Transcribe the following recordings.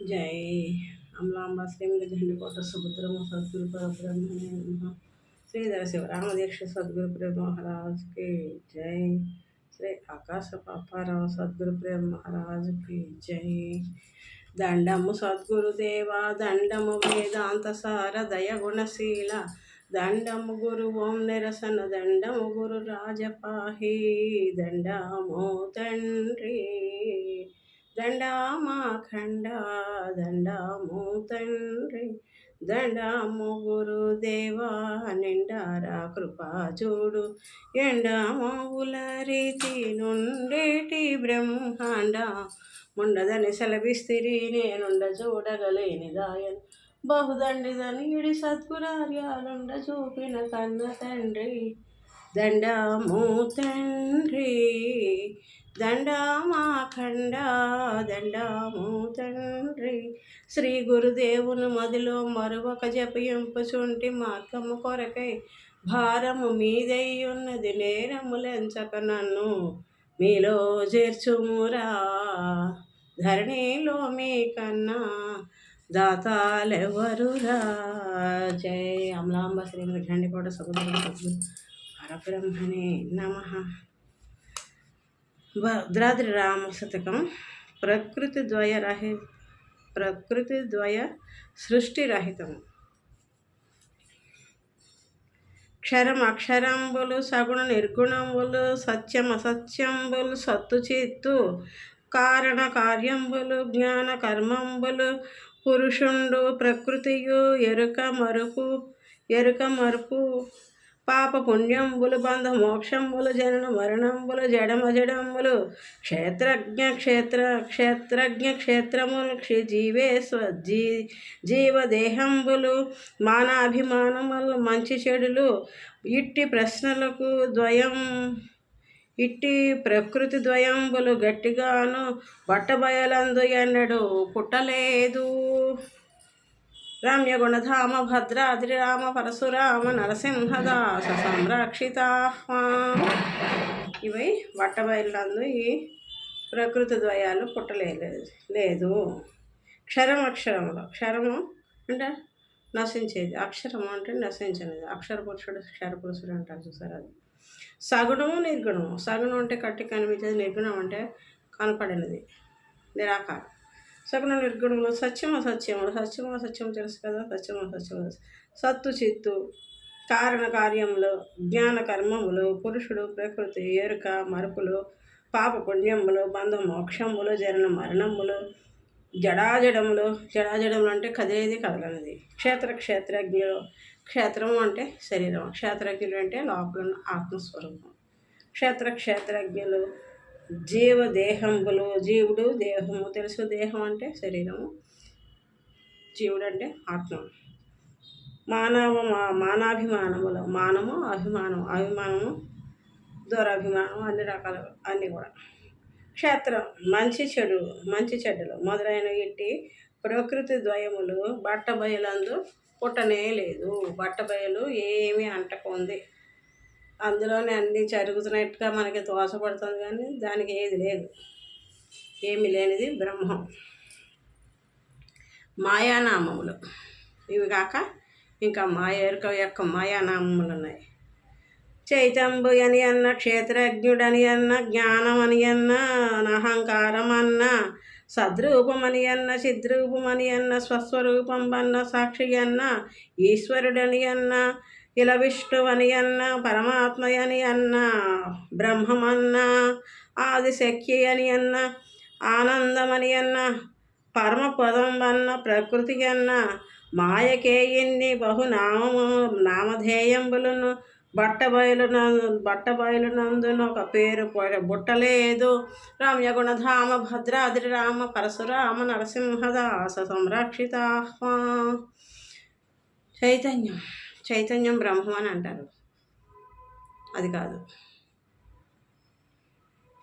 జై అమలాంబ శ్రీమతి గండికోట సుభద్రమ సద్గురు పరబ్రహ్మణే నమః. శ్రీధర శివరామదీక్ష సద్గురు ప్రేమ మహారాజ్కి జై. శ్రీ ఆకాశ పాపారావు సద్గురు ప్రేమ మహారాజ్కి జై. దండము సద్గురుదేవ దండము వేదాంత సార దయ గుణశీల దండము గురు ఓం నిరసన దండము గురు రాజపాహి దండము తండ్రి దండామాఖండ దండాము తండ్రి దండాము గురుదేవా నిండారా కృపా చూడు ఎండామౌల రీతి నుండేటి బ్రహ్మాండ ముండదని సెలవిస్తిరి నేనుండ చూడగలేని దాయన్ బహుదండిదని ఇడి సద్గురార్యాలుండ చూపిన కన్న తండ్రి దండాము తండ్రి దండామాఖండ దండాము తండ్రి. శ్రీ గురుదేవుని మదిలో మరొక జపయింపుచుంటి మార్గము కొరకై భారము మీదయ్యున్నది నేరములెంచక నన్ను మీలో చేర్చుమురా ధరణిలో మీ కన్నా దాతాలెవరురా. జై అమలాంబ శ్రీమతి గండికోట సముద్ర పరబ్రహ్మణే నమః. భద్రాద్రి రామ శతకం. ప్రకృతి ద్వయ సృష్టి రహితము. క్షరం అక్షరంబులు సగుణ నిర్గుణంబులు సత్యం అసత్యంబులు సత్తు చిత్తు కారణ కార్యంబులు జ్ఞాన కర్మంబులు పురుషుండు ప్రకృతియు ఎరుక మరుపు పాప పుణ్యంబులు బంధ మోక్షంబులు జనన మరణంబులు జడమజడంబులు క్షేత్రములు జీవదేహంబులు మానాభిమానములు మంచి చెడులు ఇట్టి ప్రకృతి ద్వయంబులు గట్టిగాను బట్టబయలందు ఎన్నడు పుట్టలేదు. రమ్యగుణధామ భద్రాద్రి రామ పరశురామ నరసింహదాస సంరక్షితా. ఇవి బట్టబయలందు ఈ ప్రకృతి ద్వయాలు పుట్టలేదు. అక్షరములు క్షరము అంటే నశించేది, అక్షరము అంటే నశించినది. అక్షర పురుషుడు అంటారు చూసారు. అది సగుణము నిర్గుణము. సగుణం అంటే కట్టి కనిపించేది, నిర్గుణం అంటే కనపడినది, నిరాకారం. సగుణ నిర్గుణములు సత్యము అసత్యము తెలుసు కదా. సత్యము సత్తు చిత్తు కారణ కార్యములు జ్ఞాన కర్మములు పురుషుడు ప్రకృతి ఎరుక మరుపులు పాప పుణ్యములు బంధ మోక్షములు జనన మరణములు జడాజడములు అంటే కదిలేది కదలనిది. క్షేత్రజ్ఞులు. క్షేత్రము అంటే శరీరం, క్షేత్రజ్ఞులు అంటే లోపల ఆత్మస్వరూపం. క్షేత్రజ్ఞులు జీవదేహంబులు. జీవుడు దేహము తెలుసు, దేహం అంటే శరీరము, జీవుడు అంటే ఆత్మ. మానాభిమానములు. మానము అభిమానము దురభిమానం అన్ని రకాలు అన్నీ కూడా. క్షేత్రం మంచి చెడులు మొదలైన ఇట్టి ప్రకృతి ద్వయములు బట్టబయలందు పుట్టనే లేదు. బట్టబయలు ఏమీ అంటకుంది, అందులోనే అన్నీ జరుగుతున్నట్టుగా మనకి తోచపడుతుంది, కానీ దానికి ఏది లేదు, ఏమి లేనిది బ్రహ్మం. మాయానామములు. ఇవి కాక ఇంకా ఎరుక యొక్క మాయానామములు ఉన్నాయి. చైతంబు అని అన్న, క్షేత్రజ్ఞుడని అన్న, జ్ఞానమని అన్న, అహంకారం అన్న, సద్రూపమని అన్న, చిద్రూపమని అన్న, స్వస్వరూపం అన్న, సాక్షి అన్న, ఈశ్వరుడని అన్న, ఇలా విష్ణువని అన్న, పరమాత్మయని అన్న, బ్రహ్మమన్న, ఆదిశక్తి అని అన్న, ఆనందమని అన్న, పరమపదం అన్న, ప్రకృతి అన్న, మాయకే ఇన్ని నామధేయంబులను బట్టబయలునందున ఒక పేరు బుట్టలేదు. రమ్యగుణధామ భద్రాద్రి రామ పరశురామ నరసింహదాస సంరక్షితా. చైతన్యం బ్రహ్మం అని అంటారు, అది కాదు.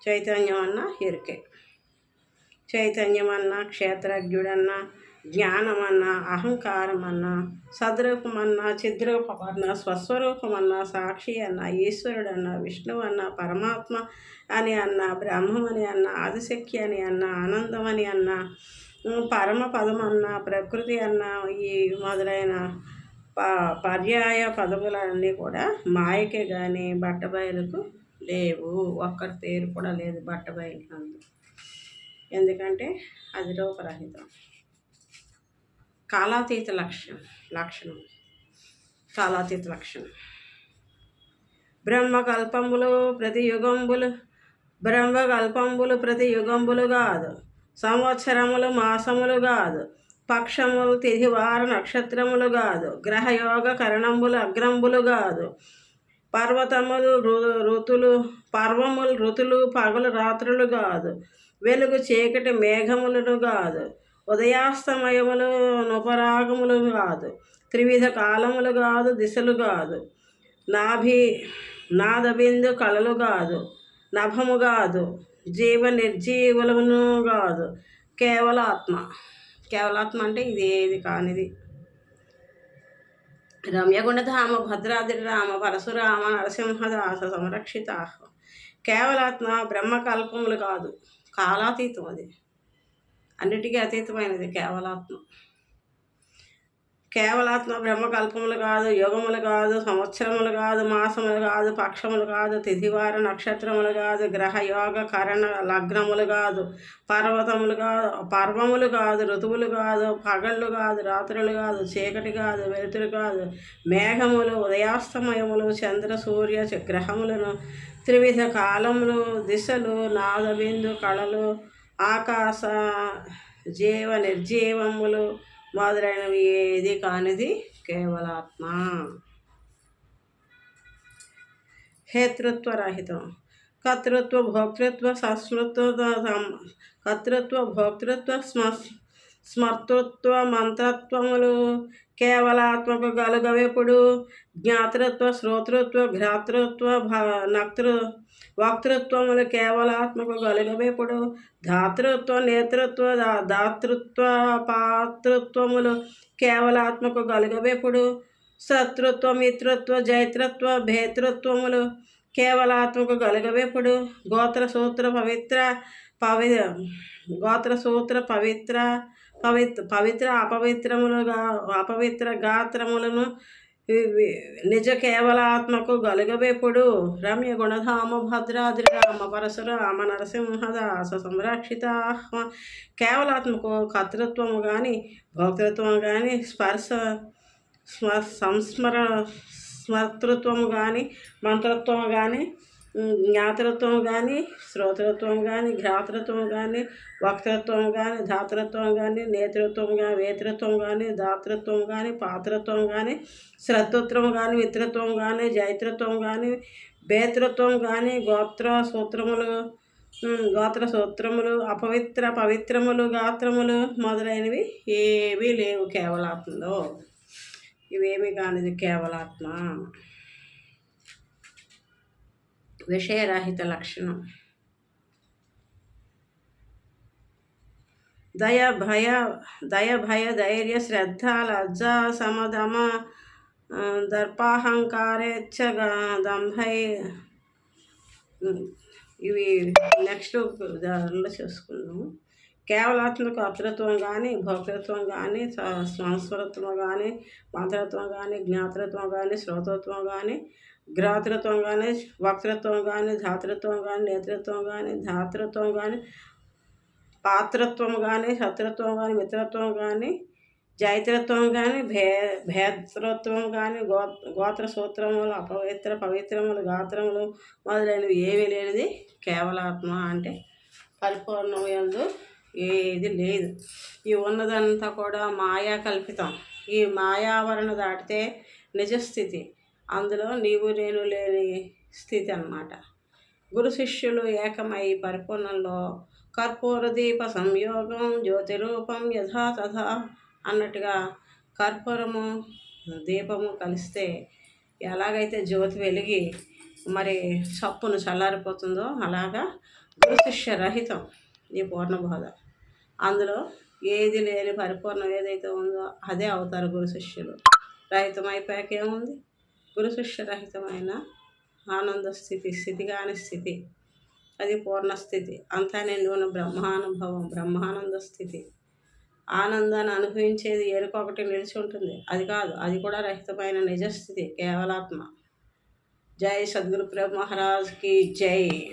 చైతన్యం అన్న ఎరుకే. చైతన్యమన్నా, క్షేత్రజ్ఞుడన్నా, జ్ఞానమన్నా, అహంకారమన్నా, సద్రూపమన్నా, చిద్రూపమన్నా, స్వస్వరూపమన్నా, సాక్షి అన్నా, ఈశ్వరుడన్నా, విష్ణువు అన్నా, పరమాత్మ అని అన్నా, బ్రహ్మమని అన్నా, ఆదిశక్తి అని అన్నా, ఆనందమని అన్నా, పరమ పదం అన్న, ప్రకృతి అన్న, ఈ మొదలైన పర్యాయ పదములన్నీ కూడా మాయకే కానీ బట్టబయలుకు లేవు. ఒక్కటి పేరు కూడా లేదు బట్టబయలునందు. ఎందుకంటే అది రూపరహితం. కాలాతీత లక్షణం కాలాతీత లక్షణం. బ్రహ్మకల్పములు ప్రతి యుగంబులు కాదు, సంవత్సరములు మాసములు కాదు, పక్షములు తిథివార నక్షత్రములు కాదు, గ్రహయోగ కరణంబులు అగ్రంబులు కాదు, పర్వములు ఋతులు పగలు రాత్రులు కాదు, వెలుగు చీకటి మేఘములను కాదు, ఉదయాస్తమయములు నుపరాగములు కాదు, త్రివిధ కాలములు కాదు, దిశలు కాదు, నాదబిందు కళలు కాదు, నభము కాదు, నిర్జీవులను కాదు, కేవలాత్మ అంటే ఇది ఏది కానిది. రమ్యగుణధామ భద్రాద్రి రామ పరశురామ నరసింహదాస సంరక్షిత. కేవలాత్మ బ్రహ్మకల్పములు కాదు, కాలాతీతం. అది అన్నిటికీ అతీతమైనది కేవలాత్మ బ్రహ్మకల్పములు కాదు, యుగములు కాదు, సంవత్సరములు కాదు, మాసములు కాదు, పక్షములు కాదు, తిథివార నక్షత్రములు కాదు, గ్రహయోగ కరణ లగ్నములు కాదు, పర్వములు కాదు, ఋతువులు కాదు, పగళ్ళు కాదు, రాత్రులు కాదు, చీకటి కాదు, వెలుతురు కాదు, మేఘములు, ఉదయాస్తమయములు, చంద్ర సూర్య గ్రహములను, త్రివిధ కాలములు, దిశలు, నాదబిందు కళలు, ఆకాశ నిర్జీవములు మొదలైనవి ఏది కానిది కేవలాత్మ. హేతృత్వరహితం. కర్తృత్వ భోక్తృత్వ స్మర్తృత్వ మంత్రత్వములు కేవలాత్మకు గలుగవెప్పుడు. జ్ఞాతృత్వ శ్రోతృత్వ ఘ్రాతృత్వ వక్తృత్వములు కేవలాత్మకు గలుగవెప్పుడు. ధాతృత్వ నేతృత్వ దాతృత్వ పాతృత్వములు కేవలాత్మకు గలుగవెప్పుడు. శత్రుత్వ మిత్రత్వ జైత్రత్వ భేతృత్వములు కేవలాత్మకు గలుగవెప్పుడు. గోత్ర సూత్ర పవిత్ర అపవిత్ర గాత్రములను నిజ కేవలాత్మకు గలుగవెప్పుడు. రమ్య గుణధామ భద్రాద్రి రామ పరశురామ నరసింహదాస సంరక్షిత. కేవలాత్మకు కర్తృత్వము కానీ, భోక్తృత్వము కానీ, స్మర్తృత్వము కానీ, మంత్రత్వము కానీ, జ్ఞాతృత్వం కానీ, శ్రోతృత్వం కానీ, ఘ్రాతృత్వం కానీ, వక్తృత్వం కానీ, ధాతృత్వం కానీ, నేతృత్వం కానీ, వేతృత్వం కానీ, దాతృత్వం కానీ, పాతృత్వం కానీ, శ్రతృత్వం కానీ, మిత్రత్వం కానీ, జైత్రత్వం కానీ, భేతృత్వం కానీ, గోత్ర సూత్రములు పవిత్రములు గాత్రములు మొదలైనవి ఏవీ లేవు కేవలాత్మలో. ఇవేమి కానిది కేవలాత్మ. విషయరహిత లక్షణం. దయ భయ ధైర్య శ్రద్ధ లజ్జ సమదమ దర్పాహంకారేచ్ఛ దంభై. ఇవి నెక్స్ట్ దానిలో చేసుకుందాము. కేవలాత్మక కర్తృత్వం కానీ, భోక్తృత్వం కానీ, సంస్మృత్వం కానీ, మంత్రత్వం కానీ, జ్ఞాతృత్వం కానీ, శ్రోతత్వం కానీ, ఘ్రాతృత్వం కానీ, వక్తృత్వం కానీ, ధాతృత్వం కానీ, నేతృత్వం కానీ, ధాతృత్వం కానీ, పాత్రత్వం కానీ, శత్రుత్వం కానీ, మిత్రత్వం కానీ, జైత్రత్వం కానీ, భేతృత్వం కానీ, గోత్ర సూత్రములు పవిత్రములు గాత్రములు మొదలైనవి ఏమీ లేనిది కేవలాత్మ. అంటే పరిపూర్ణమందు ఏది లేదు. ఈ ఉన్నదంతా కూడా మాయా కల్పితం. ఈ మాయావరణ దాటితే నిజస్థితి, అందులో నీవు నేను లేని స్థితి అన్నమాట. గురు శిష్యులు ఏకమై పరిపూర్ణంలో కర్పూర దీప సంయోగం జ్యోతిరూపం యథా తథా అన్నట్టుగా కర్పూరము దీపము కలిస్తే ఎలాగైతే జ్యోతి వెలిగి మరి చప్పును చల్లారిపోతుందో అలాగా గురు శిష్య రహితం ఈ పూర్ణబోధ. అందులో ఏది లేని పరిపూర్ణం ఏదైతే ఉందో అదే అవుతారు గురు శిష్యులు. రహితం అయిపోయాక ఏముంది? గురు శిష్య రహితమైన ఆనంద స్థితి కాని స్థితి, అది పూర్ణస్థితి. అంతా నిండున బ్రహ్మానుభవం, బ్రహ్మానంద స్థితి. ఆనందాన్ని అనుభవించేది ఎరుకొకటి నిలిచి ఉంటుంది. అది కాదు, అది కూడా రహితమైన నిజస్థితి కేవలాత్మ. జై సద్గురు ప్రభు మహారాజ్కి జై.